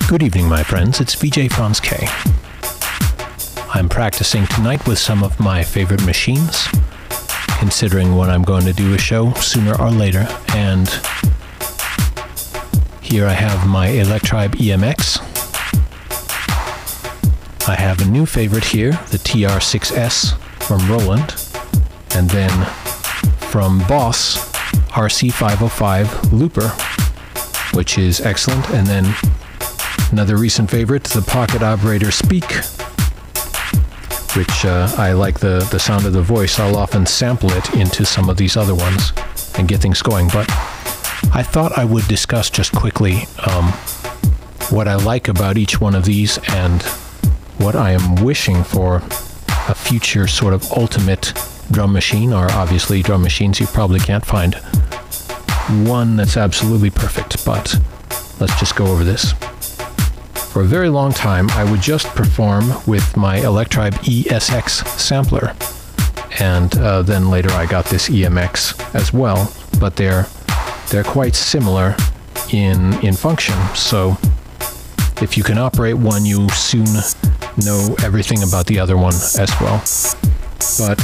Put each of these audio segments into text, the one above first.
Good evening, my friends. It's VJ Franz K. I'm practicing tonight with some of my favorite machines, considering when I'm going to do a show sooner or later. And here I have my Electribe EMX. I have a new favorite here, the TR6S from Roland, and then from Boss, RC505 Looper, which is excellent. And then another recent favorite, the Pocket Operator Speak, which I like the sound of the voice. I'll often sample it into some of these other ones and get things going. But I thought I would discuss just quickly what I like about each one of these and what I am wishing for a future sort of ultimate drum machine, or obviously drum machines you probably can't find one that's absolutely perfect, but let's just go over this. For a very long time, I would just perform with my Electribe ESX sampler, and then later I got this EMX as well, but they're quite similar in function, so if you can operate one, you soon know everything about the other one as well. But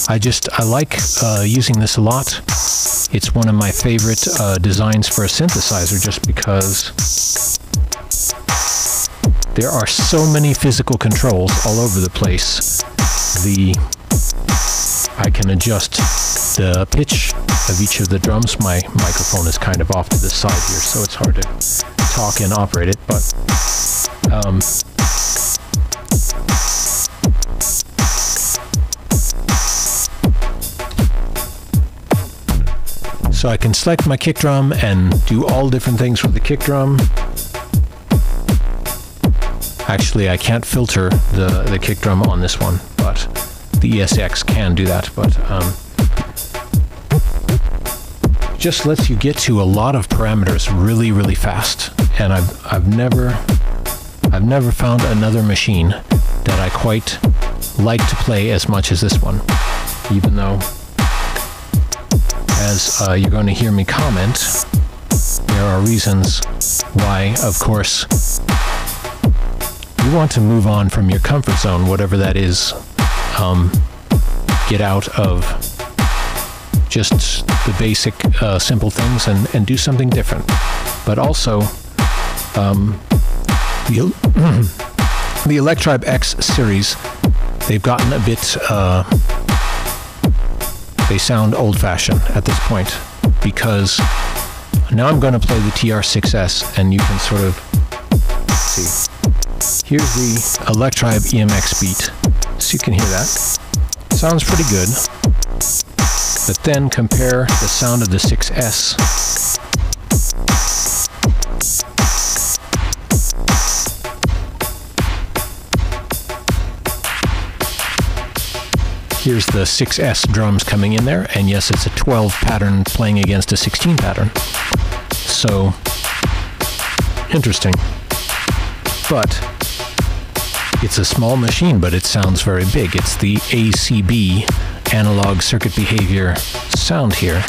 I like using this a lot. It's one of my favorite designs for a synthesizer, just because there are so many physical controls all over the place. I can adjust the pitch of each of the drums. My microphone is kind of off to the side here, so it's hard to talk and operate it, but so I can select my kick drum and do all different things with the kick drum. Actually, I can't filter the kick drum on this one, but the ESX can do that. But just lets you get to a lot of parameters really, really fast. And I've never found another machine that I quite like to play as much as this one, even though, as you're going to hear me comment, there are reasons why, of course, you want to move on from your comfort zone, whatever that is. Get out of just the basic simple things and do something different. But also, the Electribe X series, they've gotten a bit, they sound old-fashioned at this point, because now I'm going to play the TR6S, and you can sort of see. Here's the Electribe EMX beat, so you can hear that. Sounds pretty good. But then compare the sound of the 6S. Here's the 6S drums coming in there, and yes, it's a 12 pattern playing against a 16 pattern. So, interesting. But it's a small machine, but it sounds very big. It's the ACB, analog circuit behavior sound here.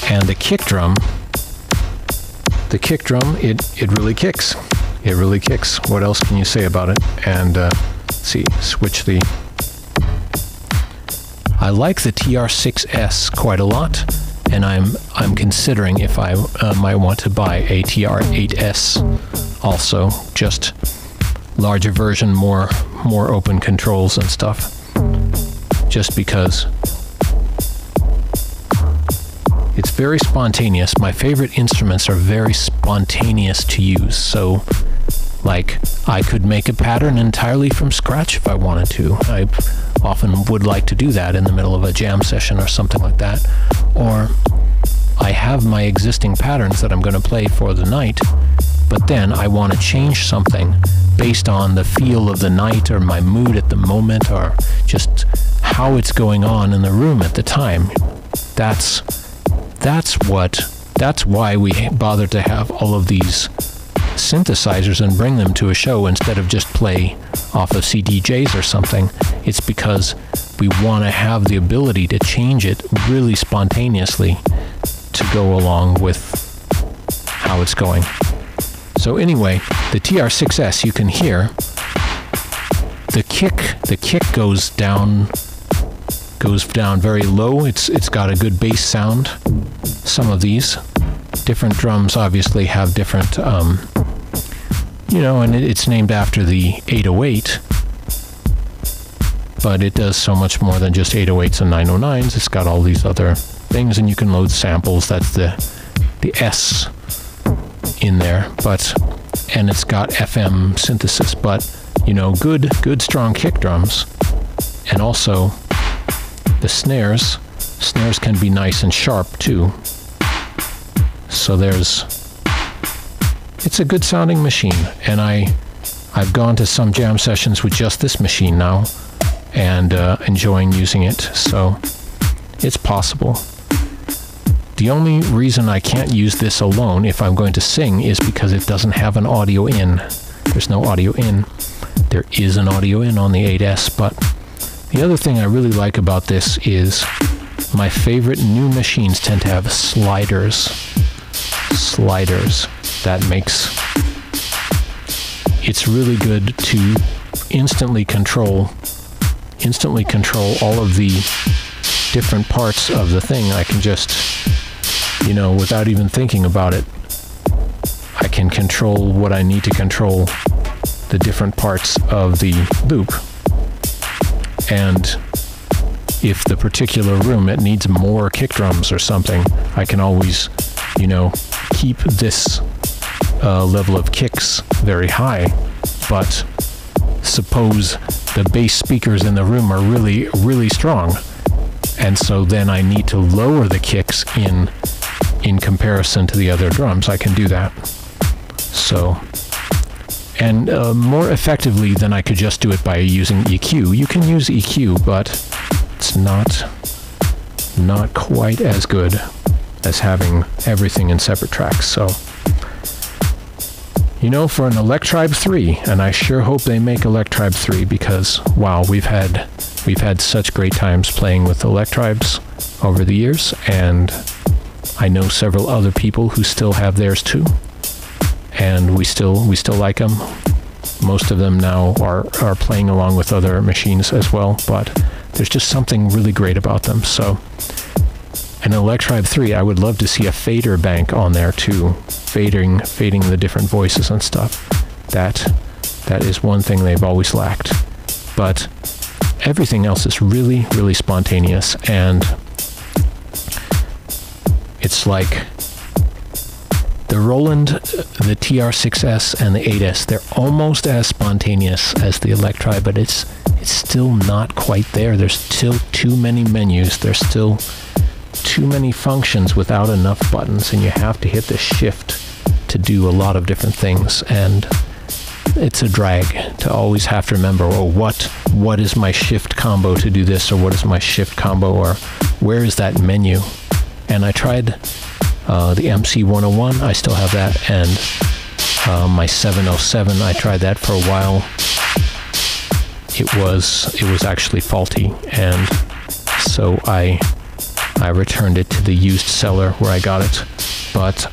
And the kick drum, it really kicks. It really kicks. What else can you say about it? And let's see, switch the... I like the TR6S quite a lot, and I'm considering if I might want to buy a TR8S also, just larger version, more open controls and stuff, just because it's very spontaneous. My favorite instruments are very spontaneous to use, so like I could make a pattern entirely from scratch if I wanted to. I often would like to do that in the middle of a jam session or something like that. Or I have my existing patterns that I'm going to play for the night, but then I want to change something based on the feel of the night or my mood at the moment, or just how it's going on in the room at the time. That's why we bother to have all of these synthesizers and bring them to a show instead of just play off of CDJs or something. It's because we want to have the ability to change it really spontaneously to go along with how it's going. So anyway, the TR6S, you can hear the kick goes down very low. It's got a good bass sound. Some of these different drums obviously have different and it's named after the 808, but it does so much more than just 808s and 909s. It's got all these other things, and you can load samples. That's the S in there, and it's got FM synthesis, but good strong kick drums. And also the snares can be nice and sharp too. So it's a good sounding machine, and I've gone to some jam sessions with just this machine now, and enjoying using it. So it's possible. The only reason I can't use this alone if I'm going to sing is because it doesn't have an audio in. There's no audio in. There is an audio in on the 8S, but the other thing I really like about this is my favorite new machines tend to have sliders. That makes it's really good to instantly control all of the different parts of the thing. I can just, without even thinking about it, I can control what I need to control, the different parts of the loop. And if the particular room, it needs more kick drums or something, I can always, keep this level of kicks very high. But suppose the bass speakers in the room are really, really strong, and so then I need to lower the kicks in comparison to the other drums. I can do that. So, and more effectively than I could just do it by using EQ. You can use EQ, but it's not quite as good as having everything in separate tracks. So, for an Electribe 3, and I sure hope they make Electribe 3, because wow, we've had such great times playing with Electribes over the years, and I know several other people who still have theirs too, and we still like them. Most of them now are playing along with other machines as well, but there's just something really great about them. So an Electribe 3, I would love to see a fader bank on there too, fading the different voices and stuff. That is one thing they've always lacked. But everything else is really, really spontaneous, and it's like the Roland, the TR6S, and the 8S, they're almost as spontaneous as the Electribe, but it's still not quite there. There's still too many menus. There's still too many functions without enough buttons, and you have to hit the shift to do a lot of different things, and it's a drag to always have to remember, what is my shift combo to do this, or what is my shift combo, or where is that menu? And I tried the MC 101, I still have that, and my 707, I tried that for a while. It was actually faulty, and so I returned it to the used seller where I got it. But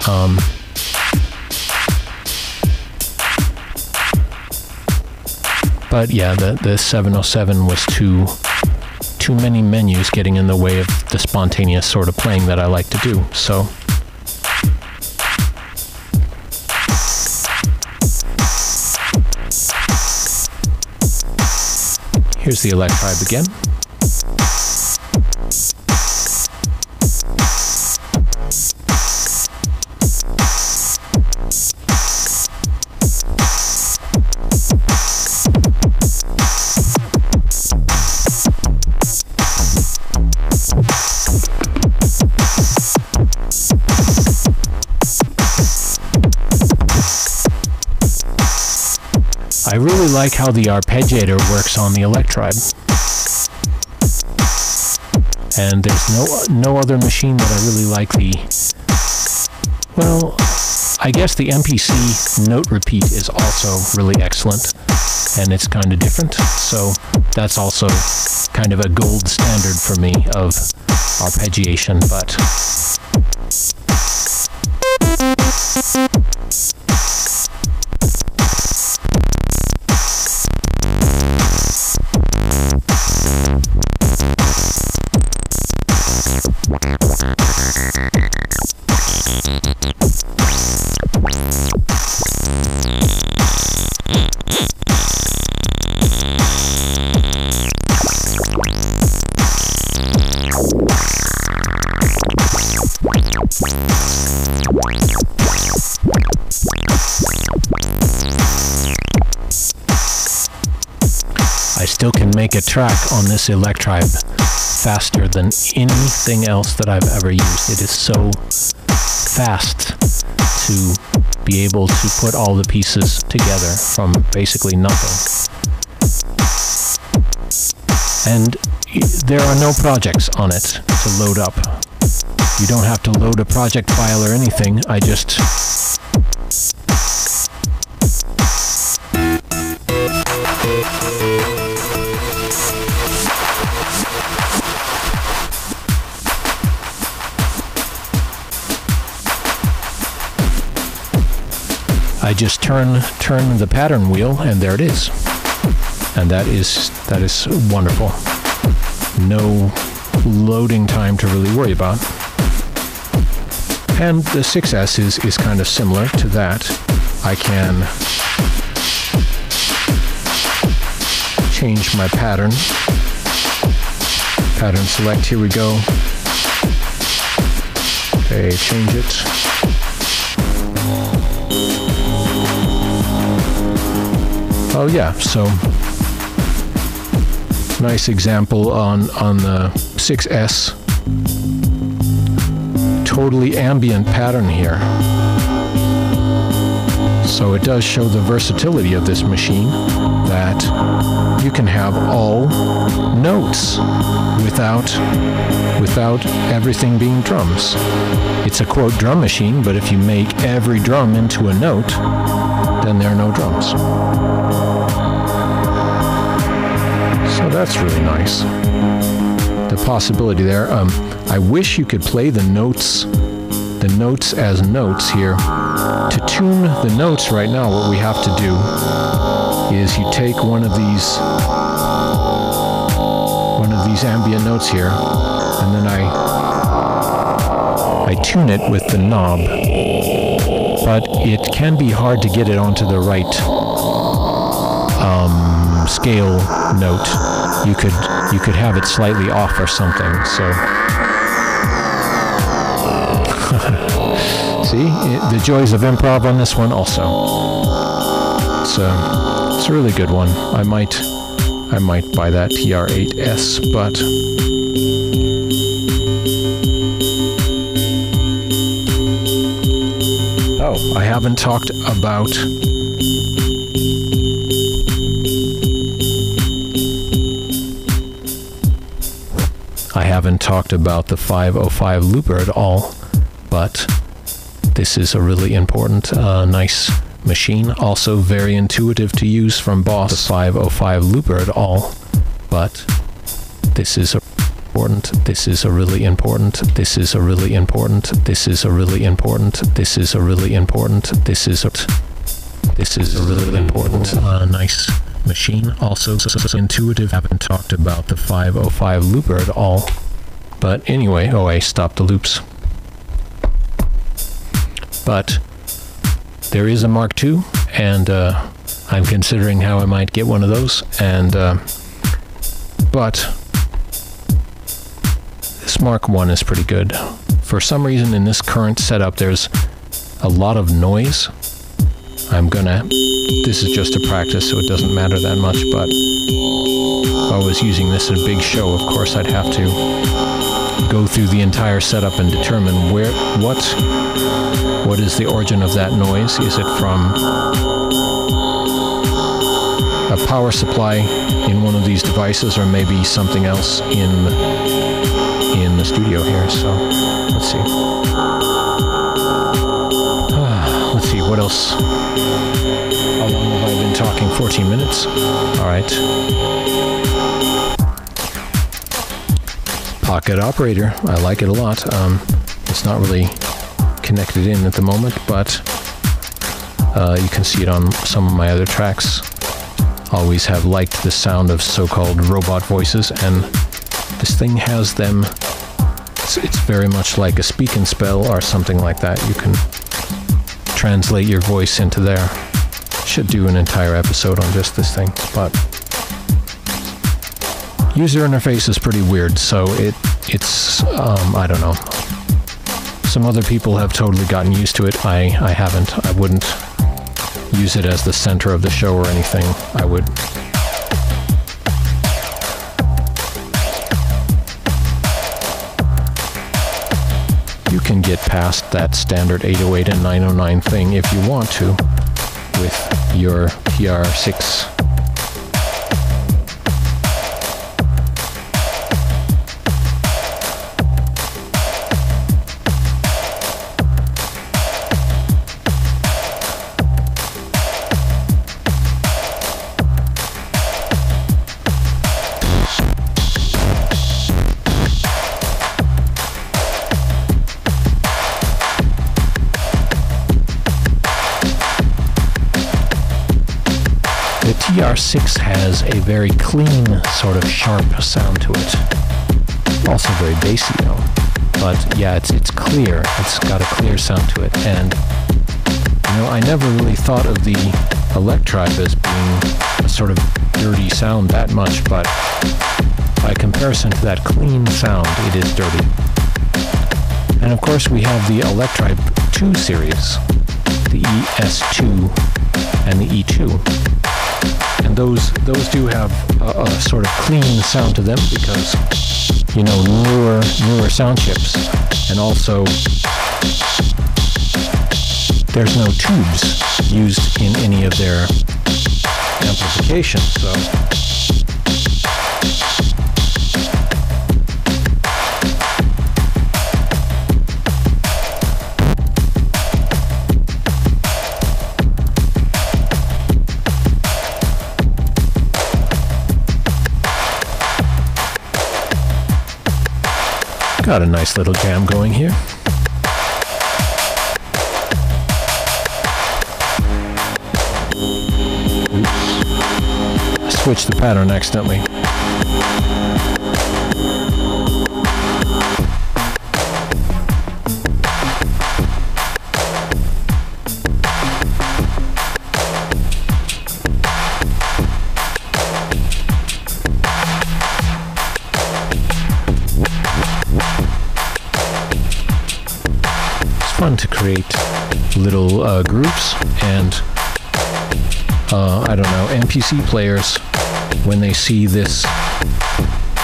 yeah, the 707 was too many menus getting in the way of the spontaneous sort of playing that I like to do. So here's the Electribe again. I really like how the arpeggiator works on the Electribe. And there's no other machine that I really like well, I guess the MPC note repeat is also really excellent, and it's kind of different, so that's also kind of a gold standard for me of arpeggiation, but I still can make a track on this Electribe faster than anything else that I've ever used. It is so fast to be able to put all the pieces together from basically nothing. And there are no projects on it to load up. You don't have to load a project file or anything. I just turn the pattern wheel, and there it is. And that is wonderful. No loading time to really worry about. And the 6S is kind of similar to that. I can change my pattern. Pattern select, here we go. Okay, change it. Oh yeah, so nice example on the 6S. Totally ambient pattern here. So it does show the versatility of this machine, that you can have all notes without everything being drums. It's a quote drum machine, but if you make every drum into a note, then there are no drums. So that's really nice. The possibility there. I wish you could play the notes as notes here. To tune the notes right now, what we have to do is you take one of these ambient notes here, and then I tune it with the knob. But it can be hard to get it onto the right scale note. You could have it slightly off or something. So see the joys of improv on this one also. It's a really good one. I might buy that TR-8S, but oh, I haven't talked about the 505 looper at all, but this is a really important, nice machine. Also very intuitive to use from Boss. The 505 looper at all, but this is important. This is a really important. This is a really important. This is a really important. This is a really important. This is a really important, nice machine. Also so intuitive. Haven't talked about the 505 looper at all. But anyway, oh, I stopped the loops. But there is a Mark II, and I'm considering how I might get one of those. And but this Mark I is pretty good. For some reason, in this current setup, there's a lot of noise. This is just a practice, so it doesn't matter that much. But if I was using this in a big show, of course, I'd have to go through the entire setup and determine what is the origin of that noise. Is it from a power supply in one of these devices, or maybe something else in the studio here? So let's see. Let's see, what else? How long have I been talking? 14 minutes. All right. Pocket operator. I like it a lot. It's not really connected in at the moment, but you can see it on some of my other tracks. Always have liked the sound of so-called robot voices, and this thing has them. It's very much like a speak and spell or something like that. You can translate your voice into there. Should do an entire episode on just this thing, but user interface is pretty weird, so it's I don't know. Some other people have totally gotten used to it. I haven't. I wouldn't use it as the center of the show or anything. I would. You can get past that standard 808 and 909 thing if you want to with your TR6. TR6 has a very clean, sort of sharp sound to it. Also very bassy though. But yeah, it's clear. It's got a clear sound to it. And, you know, I never really thought of the Electribe as being a sort of dirty sound that much, but by comparison to that clean sound, it is dirty. And of course we have the Electribe 2 series, the ES2 and the E2. And those do have a sort of clean sound to them because, you know, newer sound chips, and also there's no tubes used in any of their amplification, so got a nice little jam going here. Oops. I switched the pattern accidentally. Fun to create little groups, and I don't know, NPC players, when they see this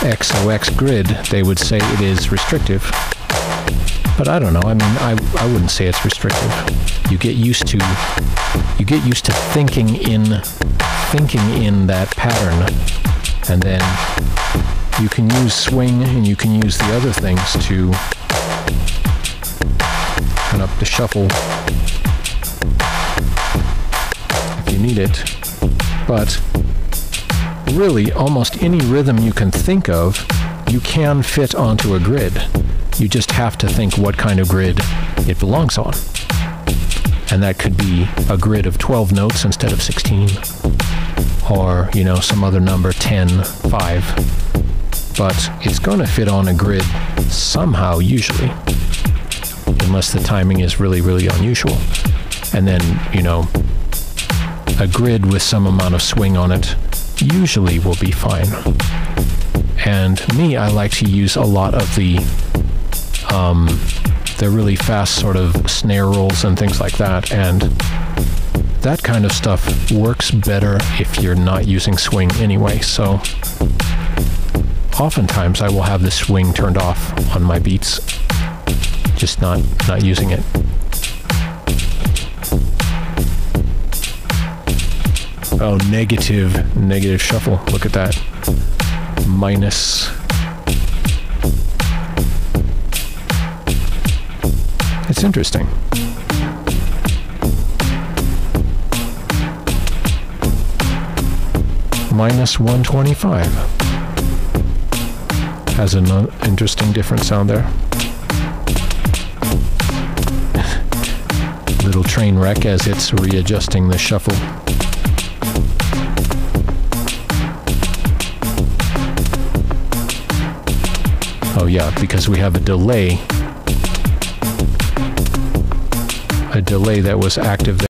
XOX grid, they would say it is restrictive. But I don't know, I mean, I wouldn't say it's restrictive. You get used to thinking in that pattern, and then you can use swing and you can use the other things to turn up the shuffle if you need it. But really, almost any rhythm you can think of, you can fit onto a grid. You just have to think what kind of grid it belongs on. And that could be a grid of 12 notes instead of 16, or, you know, some other number, 10, 5. But it's going to fit on a grid somehow, usually, unless the timing is really, really unusual. And then, you know, a grid with some amount of swing on it usually will be fine. And me, I like to use a lot of the really fast sort of snare rolls and things like that, and that kind of stuff works better if you're not using swing anyway. So oftentimes I will have the swing turned off on my beats, just not using it. Oh, negative shuffle. Look at that. Minus. It's interesting. Minus 125. Has an interesting different sound there. train wreck as it's readjusting the shuffle. Oh yeah, because we have a delay that was active there.